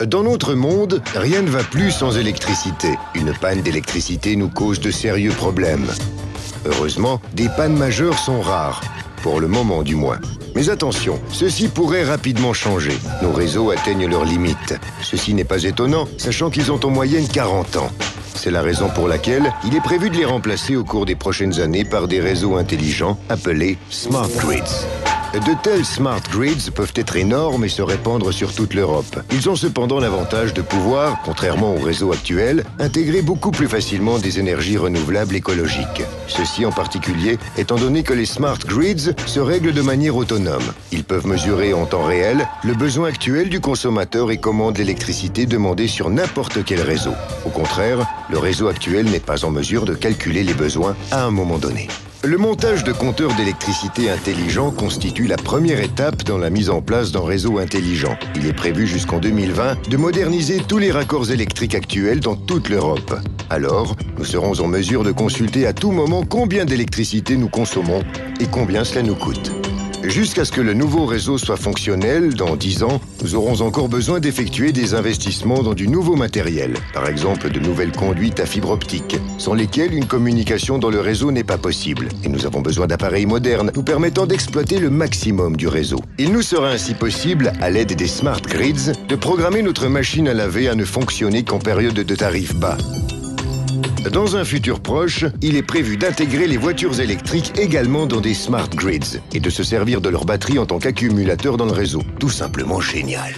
Dans notre monde, rien ne va plus sans électricité. Une panne d'électricité nous cause de sérieux problèmes. Heureusement, des pannes majeures sont rares, pour le moment du moins. Mais attention, ceci pourrait rapidement changer. Nos réseaux atteignent leurs limites. Ceci n'est pas étonnant, sachant qu'ils ont en moyenne 40 ans. C'est la raison pour laquelle il est prévu de les remplacer au cours des prochaines années par des réseaux intelligents appelés Smart Grids. De tels Smart Grids peuvent être énormes et se répandre sur toute l'Europe. Ils ont cependant l'avantage de pouvoir, contrairement aux réseaux actuels, intégrer beaucoup plus facilement des énergies renouvelables écologiques. Ceci en particulier étant donné que les Smart Grids se règlent de manière autonome. Ils peuvent mesurer en temps réel le besoin actuel du consommateur et commandent l'électricité demandée sur n'importe quel réseau. Au contraire, le réseau actuel n'est pas en mesure de calculer les besoins à un moment donné. Le montage de compteurs d'électricité intelligents constitue la première étape dans la mise en place d'un réseau intelligent. Il est prévu jusqu'en 2020 de moderniser tous les raccords électriques actuels dans toute l'Europe. Alors, nous serons en mesure de consulter à tout moment combien d'électricité nous consommons et combien cela nous coûte. Jusqu'à ce que le nouveau réseau soit fonctionnel, dans 10 ans, nous aurons encore besoin d'effectuer des investissements dans du nouveau matériel, par exemple de nouvelles conduites à fibre optique, sans lesquelles une communication dans le réseau n'est pas possible. Et nous avons besoin d'appareils modernes nous permettant d'exploiter le maximum du réseau. Il nous sera ainsi possible, à l'aide des Smart Grids, de programmer notre machine à laver à ne fonctionner qu'en période de tarif bas. Dans un futur proche, il est prévu d'intégrer les voitures électriques également dans des Smart Grids et de se servir de leur batterie en tant qu'accumulateur dans le réseau. Tout simplement génial.